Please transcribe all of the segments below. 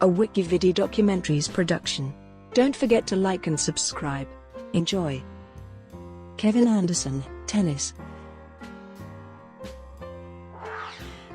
a WikiVidi documentaries production. Don't forget to like and subscribe. Enjoy. Kevin Anderson, tennis.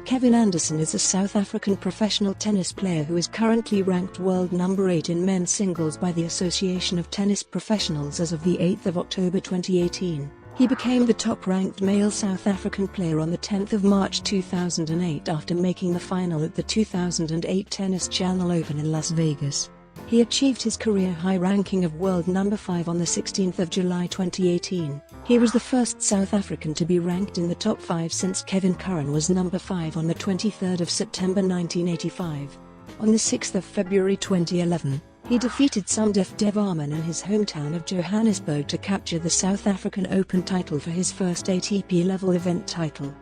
Kevin Anderson is a South African professional tennis player who is currently ranked world number 8 in men's singles by the Association of Tennis Professionals as of 8 October 2018. He became the top-ranked male South African player on 10 March 2008 after making the final at the 2008 Tennis Channel Open in Las Vegas. He achieved his career-high ranking of world number 5 on 16 July 2018. He was the first South African to be ranked in the top 5 since Kevin Curren was number 5 on 23 September 1985. On 6 February 2011, he defeated Somdev Devvarman in his hometown of Johannesburg to capture the South African Open title for his first ATP-level event title.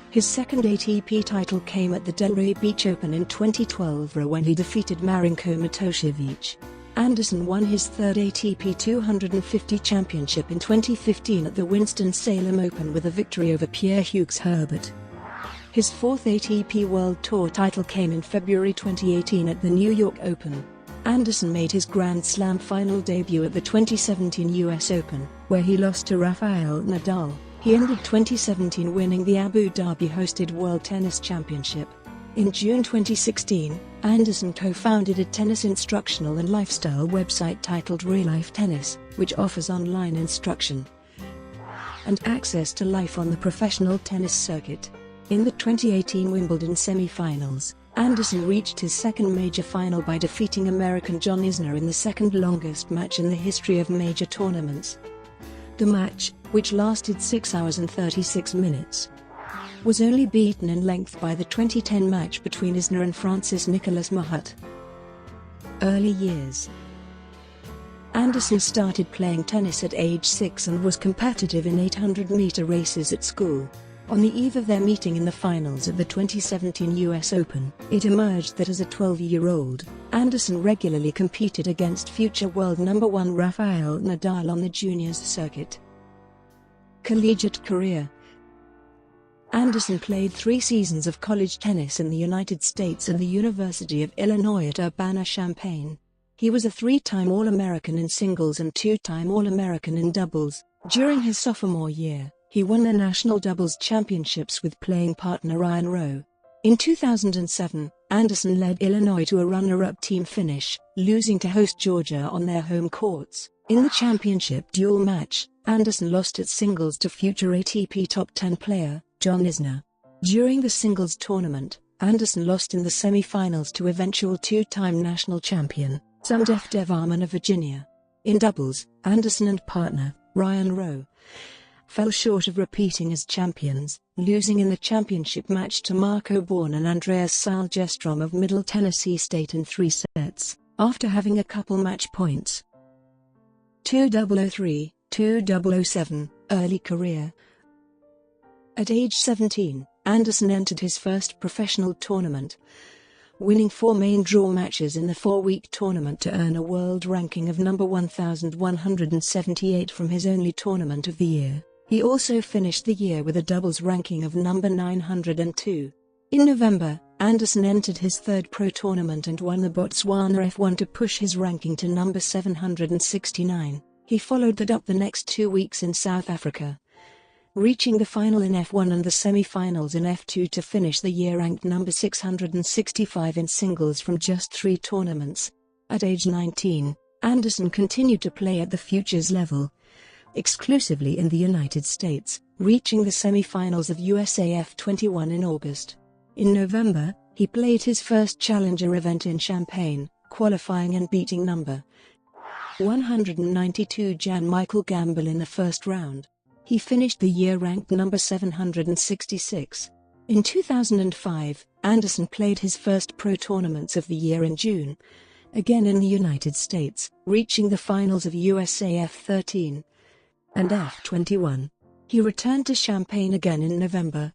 His second ATP title came at the Delray Beach Open in 2012 when he defeated Marinko Matosevic. Anderson won his third ATP 250 championship in 2015 at the Winston-Salem Open with a victory over Pierre-Hugues Herbert. His fourth ATP World Tour title came in February 2018 at the New York Open. Anderson made his Grand Slam final debut at the 2017 US Open, where he lost to Rafael Nadal. He ended 2017 winning the Abu Dhabi-hosted World Tennis Championship. In June 2016, Anderson co-founded a tennis instructional and lifestyle website titled Real Life Tennis, which offers online instruction and access to life on the professional tennis circuit. In the 2018 Wimbledon semi-finals, Anderson reached his second major final by defeating American John Isner in the second longest match in the history of major tournaments. The match, which lasted 6 hours and 36 minutes, was only beaten in length by the 2010 match between Isner and Francis Nicolas Mahut. Early years. Anderson started playing tennis at age 6 and was competitive in 800-meter races at school. On the eve of their meeting in the finals at the 2017 US Open, it emerged that as a 12-year-old, Anderson regularly competed against future world number 1 Rafael Nadal on the juniors circuit. Collegiate career. Anderson played 3 seasons of college tennis in the United States and the University of Illinois at Urbana-Champaign. He was a 3-time All-American in singles and 2-time All-American in doubles. During his sophomore year, he won the national doubles championships with playing partner Ryan Rowe. In 2007, Anderson led Illinois to a runner-up team finish, losing to host Georgia on their home courts. In the championship duel match, Anderson lost at singles to future ATP top 10 player, John Isner. During the singles tournament, Anderson lost in the semi-finals to eventual 2-time national champion, Somdev Devvarman of Virginia. In doubles, Anderson and partner, Ryan Rowe, fell short of repeating as champions, losing in the championship match to Marco Born and Andreas Salgestrom of Middle Tennessee State in 3 sets, after having a couple match points. 2003, 2007, early career. At age 17, Anderson entered his first professional tournament, winning 4 main draw matches in the 4-week tournament to earn a world ranking of number 1,178 from his only tournament of the year. He also finished the year with a doubles ranking of number 902. In November, Anderson entered his third pro tournament and won the Botswana F1 to push his ranking to number 769. He followed that up the next 2 weeks in South Africa, reaching the final in F1 and the semi-finals in F2 to finish the year ranked number 665 in singles from just 3 tournaments. At age 19, Anderson continued to play at the futures level, exclusively in the United States, reaching the semi-finals of USAF 21 in August. In November, he played his first challenger event in Champaign, qualifying and beating number 192 Jan Michael Gamble in the first round. He finished the year ranked number 766. In 2005, Anderson played his first pro tournaments of the year in June, again in the United States, reaching the finals of USAF 13 and F21. He returned to Champaign again in November,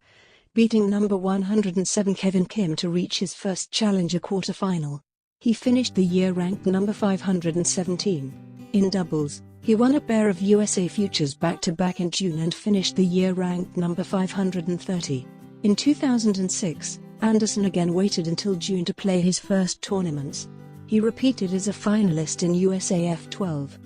beating number 107 Kevin Kim to reach his first challenger quarterfinal. He finished the year ranked number 517. In doubles, he won a pair of USA Futures back-to-back in June and finished the year ranked number 530. In 2006, Anderson again waited until June to play his first tournaments. He repeated as a finalist in USAF 12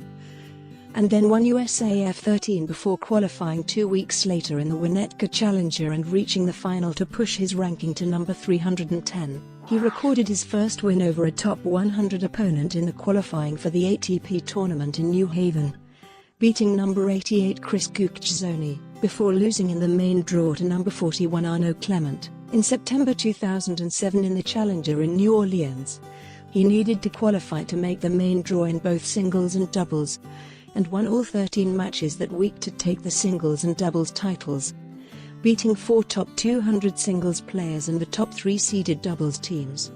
and then won USAF 13 before qualifying 2 weeks later in the Winnetka Challenger and reaching the final to push his ranking to number 310. He recorded his first win over a top 100 opponent in the qualifying for the ATP tournament in New Haven, beating number 88 Chris Guccione, before losing in the main draw to number 41 Arnaud Clement. In September 2007 in the Challenger in New Orleans, he needed to qualify to make the main draw in both singles and doubles, and won all 13 matches that week to take the singles and doubles titles, beating 4 top 200 singles players and the top 3 seeded doubles teams.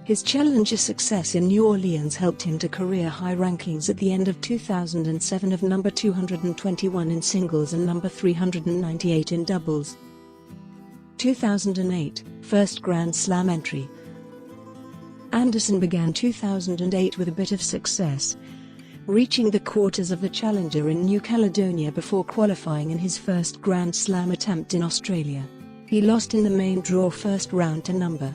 His Challenger success in New Orleans helped him to career-high rankings at the end of 2007 of number 221 in singles and number 398 in doubles. 2008, first Grand Slam entry. Anderson began 2008 with a bit of success, reaching the quarters of the Challenger in New Caledonia before qualifying in his first Grand Slam attempt in Australia. He lost in the main draw first round to number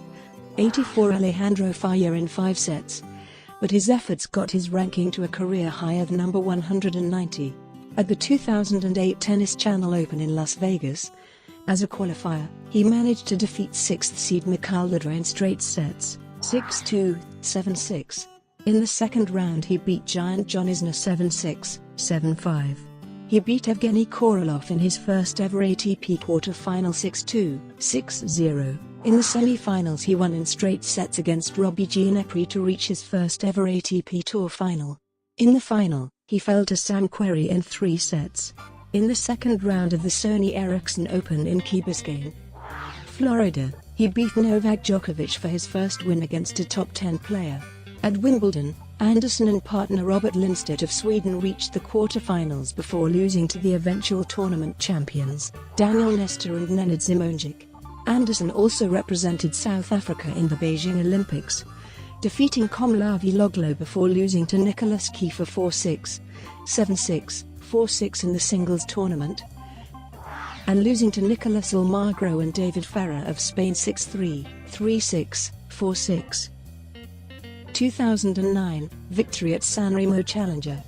84 Alejandro Falla in 5 sets, but his efforts got his ranking to a career high of number 190. At the 2008 Tennis Channel Open in Las Vegas, as a qualifier, he managed to defeat 6th seed Mikhail Ladra in straight sets, 6-2, 7-6. In the second round he beat Giant John Isner 7-6, 7-5. He beat Evgeny Korolov in his first ever ATP quarter-final 6-2, 6-0. In the semi-finals he won in straight sets against Robbie Ginepri to reach his first ever ATP Tour final. In the final, he fell to Sam Querrey in 3 sets. In the second round of the Sony Ericsson Open in Key Biscayne, Florida, he beat Novak Djokovic for his first win against a top 10 player. At Wimbledon, Anderson and partner Robert Lindstedt of Sweden reached the quarter-finals before losing to the eventual tournament champions, Daniel Nestor and Nenad Zimonjic. Anderson also represented South Africa in the Beijing Olympics, defeating Komlavi Loglo before losing to Nicholas Kiefer 4-6, 7-6, 4-6 in the singles tournament, and losing to Nicolas Almagro and David Ferrer of Spain 6-3, 3-6, 4-6. 2009, victory at Sanremo Challenger.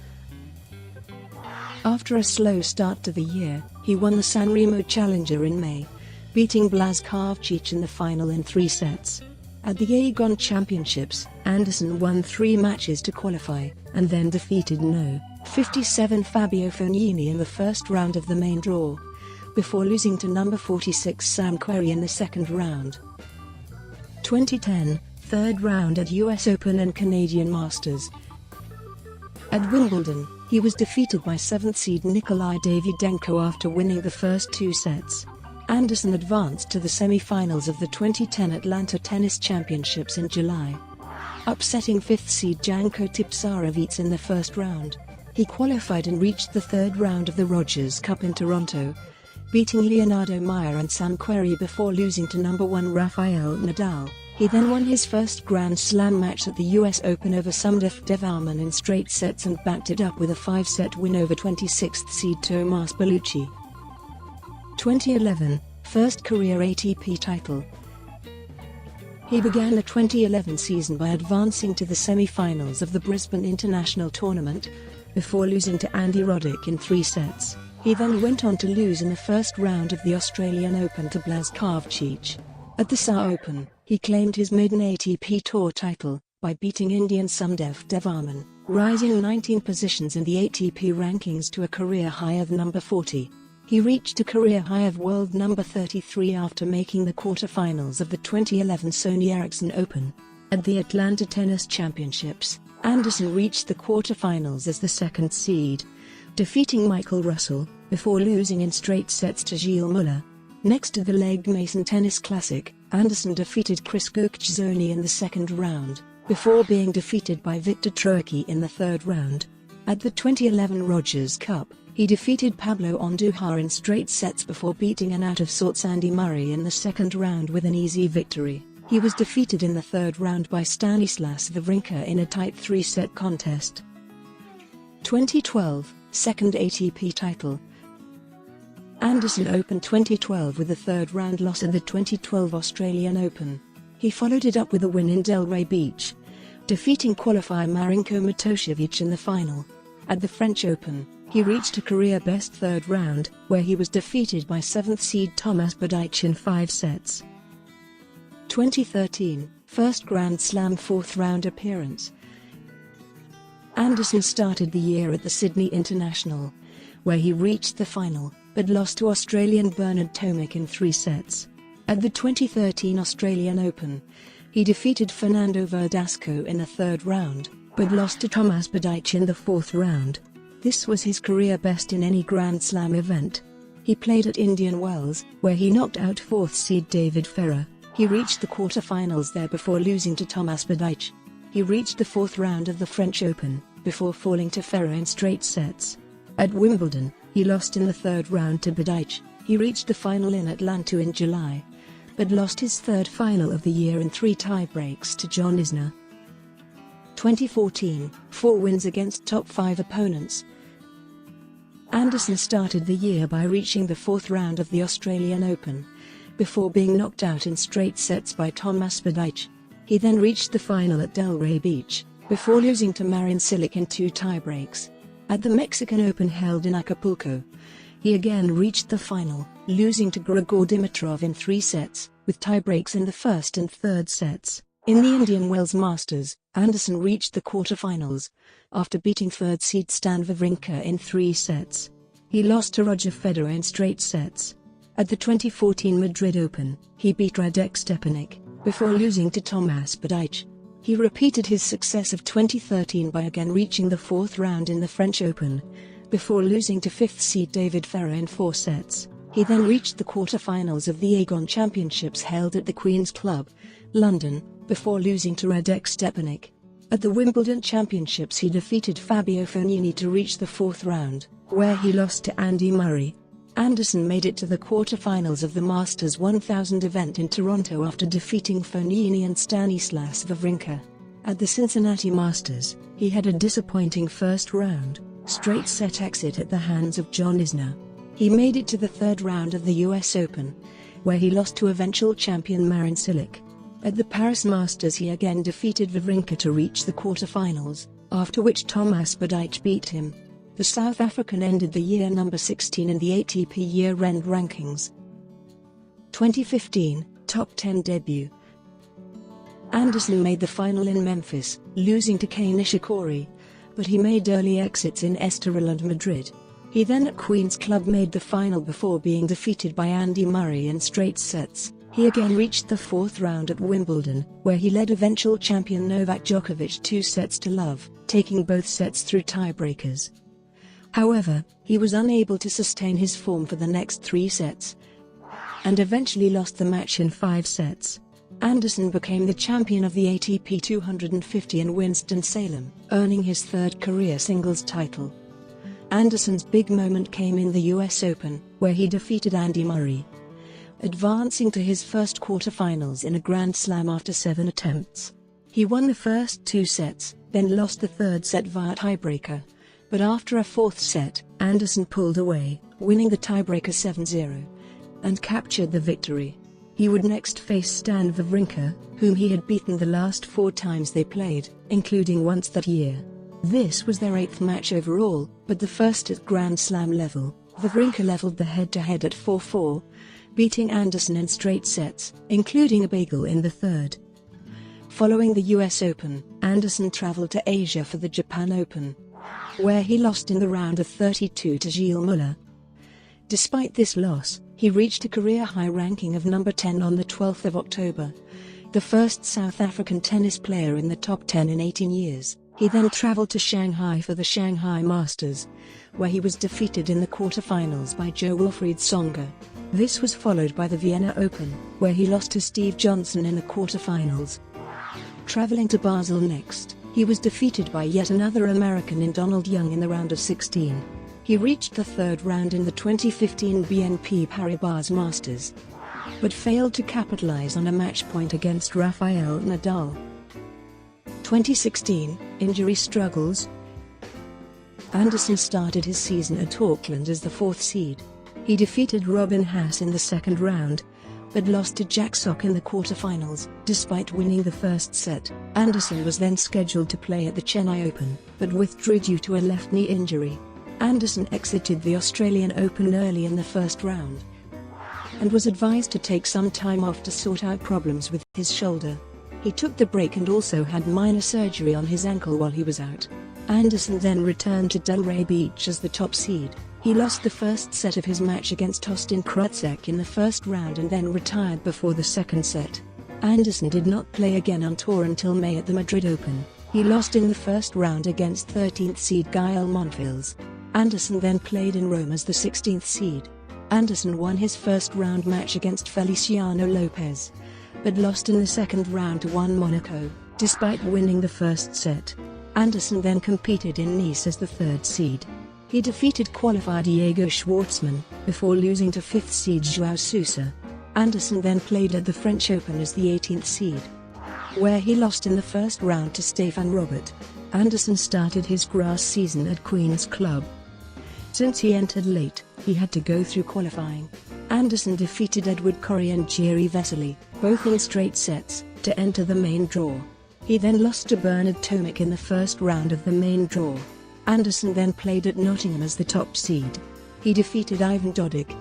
After a slow start to the year, he won the Sanremo Challenger in May, beating Blazkowicz in the final in 3 sets. At the Aegon Championships, Anderson won 3 matches to qualify, and then defeated No. 57 Fabio Fognini in the first round of the main draw, before losing to number 46 Sam Querrey in the second round. 2010, third round at US Open and Canadian Masters. At Wimbledon, he was defeated by 7th seed Nikolai Davydenko after winning the first 2 sets. Anderson advanced to the semi-finals of the 2010 Atlanta Tennis Championships in July, upsetting 5th seed Janko Tipsarevic in the first round. He qualified and reached the third round of the Rogers Cup in Toronto, beating Leonardo Meyer and Sam Querrey before losing to number 1 Rafael Nadal. He then won his first Grand Slam match at the US Open over Somdev Devvarman in straight sets and backed it up with a 5-set win over 26th seed Tomas Bellucci. 2011, first career ATP title. He began the 2011 season by advancing to the semi-finals of the Brisbane International Tournament, before losing to Andy Roddick in 3 sets. He then went on to lose in the first round of the Australian Open to Blazkowicz. At the SA Open, he claimed his maiden ATP Tour title, by beating Indian Somdev Devvarman, rising 19 positions in the ATP rankings to a career high of number 40. He reached a career high of world number 33 after making the quarter-finals of the 2011 Sony Ericsson Open. At the Atlanta Tennis Championships, Anderson reached the quarter-finals as the 2nd seed, defeating Michael Russell, before losing in straight sets to Gilles Muller. Next to the Legg Mason Tennis Classic, Anderson defeated Chris Guccione in the second round, before being defeated by Victor Troicki in the third round. At the 2011 Rogers Cup, he defeated Pablo Andujar in straight sets before beating an out-of-sorts Andy Murray in the second round with an easy victory. He was defeated in the third round by Stanislas Wawrinka in a tight 3-set contest. 2012, second ATP title. Anderson opened 2012 with a third-round loss at the 2012 Australian Open. He followed it up with a win in Delray Beach, defeating qualifier Marinko Matosevic in the final. At the French Open, he reached a career-best third round, where he was defeated by 7th seed Tomas Berdych in 5 sets. 2013, first Grand Slam fourth-round appearance. Anderson started the year at the Sydney International, where he reached the final, but lost to Australian Bernard Tomic in 3 sets. At the 2013 Australian Open, he defeated Fernando Verdasco in the third round, but lost to Tomas Berdych in the fourth round. This was his career best in any Grand Slam event. He played at Indian Wells, where he knocked out 4th seed David Ferrer. He reached the quarter-finals there before losing to Tomas Berdych. He reached the fourth round of the French Open, before falling to Ferrer in straight sets. At Wimbledon, he lost in the third round to Berdych. He reached the final in Atlanta in July, but lost his third final of the year in 3 tie-breaks to John Isner. 2014, 4 wins against top 5 opponents. Anderson started the year by reaching the fourth round of the Australian Open, before being knocked out in straight sets by Tomas Berdych. He then reached the final at Delray Beach, before losing to Marin Cilic in 2 tie-breaks. At the Mexican Open held in Acapulco, he again reached the final, losing to Grigor Dimitrov in 3 sets, with tie-breaks in the first and third sets. In the Indian Wells Masters, Anderson reached the quarter-finals, after beating third seed Stan Wawrinka in 3 sets. He lost to Roger Federer in straight sets. At the 2014 Madrid Open, he beat Radek Stepanek, before losing to Tomas Berdych. He repeated his success of 2013 by again reaching the fourth round in the French Open, before losing to 5th seed David Ferrer in 4 sets. He then reached the quarter-finals of the Aegon Championships held at the Queen's Club, London, before losing to Radek Stepanek. At the Wimbledon Championships he defeated Fabio Fognini to reach the fourth round, where he lost to Andy Murray. Anderson made it to the quarter-finals of the Masters 1000 event in Toronto after defeating Fognini and Stanislas Wawrinka. At the Cincinnati Masters, he had a disappointing first-round, straight-set exit at the hands of John Isner. He made it to the third round of the US Open, where he lost to eventual champion Marin Cilic. At the Paris Masters he again defeated Wawrinka to reach the quarter-finals, after which Tomas Berdych beat him. The South African ended the year number 16 in the ATP year-end rankings. 2015, top 10 debut. Anderson made the final in Memphis, losing to Kei Nishikori, but he made early exits in Estoril and Madrid. He then at Queen's Club made the final before being defeated by Andy Murray in straight sets. He again reached the fourth round at Wimbledon, where he led eventual champion Novak Djokovic 2 sets to love, taking both sets through tiebreakers. However, he was unable to sustain his form for the next 3 sets, and eventually lost the match in 5 sets. Anderson became the champion of the ATP 250 in Winston-Salem, earning his 3rd career singles title. Anderson's big moment came in the US Open, where he defeated Andy Murray, advancing to his first quarter-finals in a Grand Slam after 7 attempts. He won the first 2 sets, then lost the third set via tiebreaker. But after a 4th set, Anderson pulled away, winning the tiebreaker 7-0, and captured the victory. He would next face Stan Wawrinka, whom he had beaten the last 4 times they played, including once that year. This was their 8th match overall, but the first at Grand Slam level. Wawrinka leveled the head-to-head at 4-4, beating Anderson in straight sets, including a bagel in the third. Following the US Open, Anderson traveled to Asia for the Japan Open, where he lost in the round of 32 to Gilles Muller. Despite this loss, he reached a career-high ranking of number 10 on the 12th of October, the first South African tennis player in the top 10 in 18 years. He then traveled to Shanghai for the Shanghai Masters, where he was defeated in the quarter-finals by Jo-Wilfried Tsonga. This was followed by the Vienna Open, where he lost to Steve Johnson in the quarter-finals. Traveling to Basel next, he was defeated by yet another American in Donald Young in the round of 16. He reached the third round in the 2015 BNP Paribas Masters, but failed to capitalize on a match point against Rafael Nadal. 2016, injury struggles. Anderson started his season at Auckland as the 4th seed. He defeated Robin Haase in the second round, but lost to Jack Sock in the quarterfinals. Despite winning the first set, Anderson was then scheduled to play at the Chennai Open, but withdrew due to a left knee injury. Anderson exited the Australian Open early in the first round, and was advised to take some time off to sort out problems with his shoulder. He took the break and also had minor surgery on his ankle while he was out. Anderson then returned to Delray Beach as the top seed. He lost the first set of his match against Austin Krajicek in the first round and then retired before the second set. Anderson did not play again on tour until May at the Madrid Open. He lost in the first round against 13th seed Gael Monfils. Anderson then played in Rome as the 16th seed. Anderson won his first round match against Feliciano Lopez, but lost in the second round to Juan Monaco, despite winning the first set. Anderson then competed in Nice as the third seed. He defeated qualifier Diego Schwartzman, before losing to 5th seed João Sousa. Anderson then played at the French Open as the 18th seed, where he lost in the first round to Stefan Robert. Anderson started his grass season at Queen's Club. Since he entered late, he had to go through qualifying. Anderson defeated Edward Corrie and Jiri Vesely, both in straight sets, to enter the main draw. He then lost to Bernard Tomic in the first round of the main draw. Anderson then played at Nottingham as the top seed. He defeated Ivan Dodig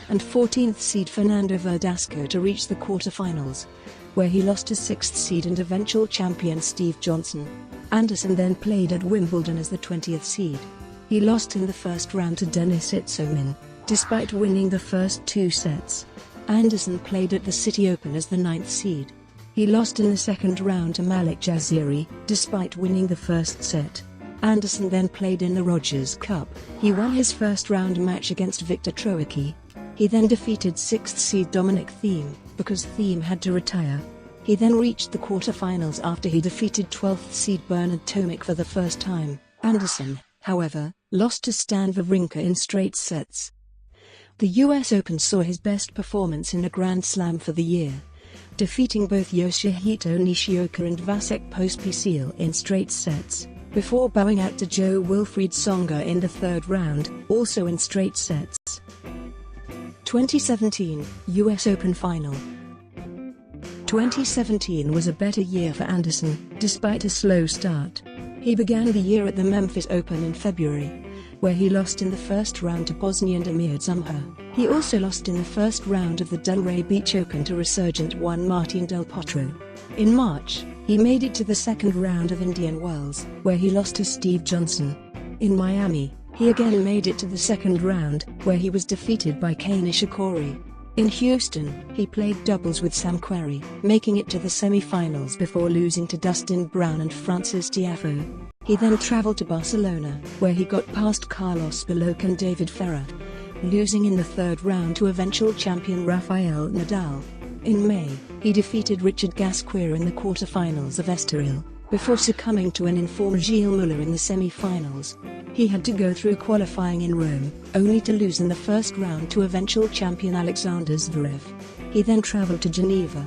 and 14th seed Fernando Verdasco to reach the quarterfinals, where he lost to 6th seed and eventual champion Steve Johnson. Anderson then played at Wimbledon as the 20th seed. He lost in the first round to Denis Istomin, despite winning the first two sets. Anderson played at the City Open as the 9th seed. He lost in the second round to Malik Jaziri, despite winning the first set. Anderson then played in the Rogers Cup. He won his first round match against Victor Troicki. He then defeated 6th seed Dominic Thiem, because Thiem had to retire. He then reached the quarterfinals after he defeated 12th seed Bernard Tomic for the first time. Anderson, however, lost to Stan Wawrinka in straight sets. The US Open saw his best performance in a Grand Slam for the year, defeating both Yoshihito Nishioka and Vasek Pospisil in straight sets, before bowing out to Jo-Wilfried Tsonga in the third round, also in straight sets. 2017 US Open Final. 2017 was a better year for Anderson, despite a slow start. He began the year at the Memphis Open in February, where he lost in the first round to Bosnian Damir Dzumhur. He also lost in the first round of the Delray Beach Open to resurgent Juan Martín del Potro. In March, he made it to the second round of Indian Wells, where he lost to Steve Johnson. In Miami, he again made it to the second round, where he was defeated by Kei Nishikori. In Houston, he played doubles with Sam Querrey, making it to the semi-finals before losing to Dustin Brown and Francis Tiafoe. He then traveled to Barcelona, where he got past Carlos Baloch and David Ferrer, losing in the third round to eventual champion Rafael Nadal. In May, he defeated Richard Gasquet in the quarterfinals of Estoril, before succumbing to an informed Gilles Muller in the semi-finals. He had to go through qualifying in Rome, only to lose in the first round to eventual champion Alexander Zverev. He then traveled to Geneva,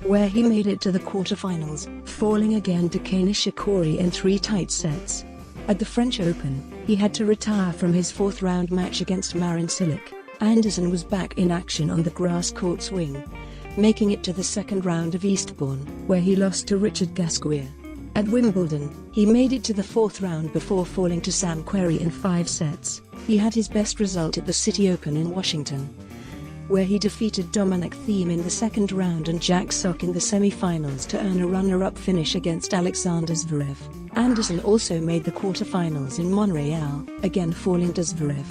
where he made it to the quarterfinals, falling again to Kei Nishikori in 3 tight sets. At the French Open, he had to retire from his fourth round match against Marin Cilic. Anderson was back in action on the grass court swing, making it to the second round of Eastbourne, where he lost to Richard Gasquet. At Wimbledon, he made it to the fourth round before falling to Sam Querrey in 5 sets. He had his best result at the City Open in Washington, where he defeated Dominic Thiem in the second round and Jack Sock in the semi-finals to earn a runner-up finish against Alexander Zverev. Anderson also made the quarterfinals in Montreal, again falling to Zverev.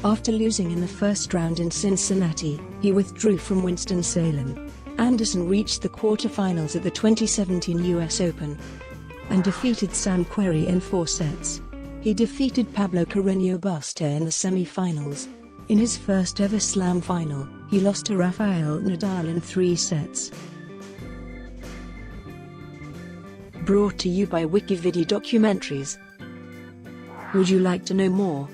After losing in the first round in Cincinnati, he withdrew from Winston-Salem. Anderson reached the quarterfinals at the 2017 US Open and defeated Sam Querrey in 4 sets. He defeated Pablo Carreño Busta in the semi-finals. In his first ever Slam final, he lost to Rafael Nadal in 3 sets. Brought to you by WikiVidi Documentaries. Would you like to know more?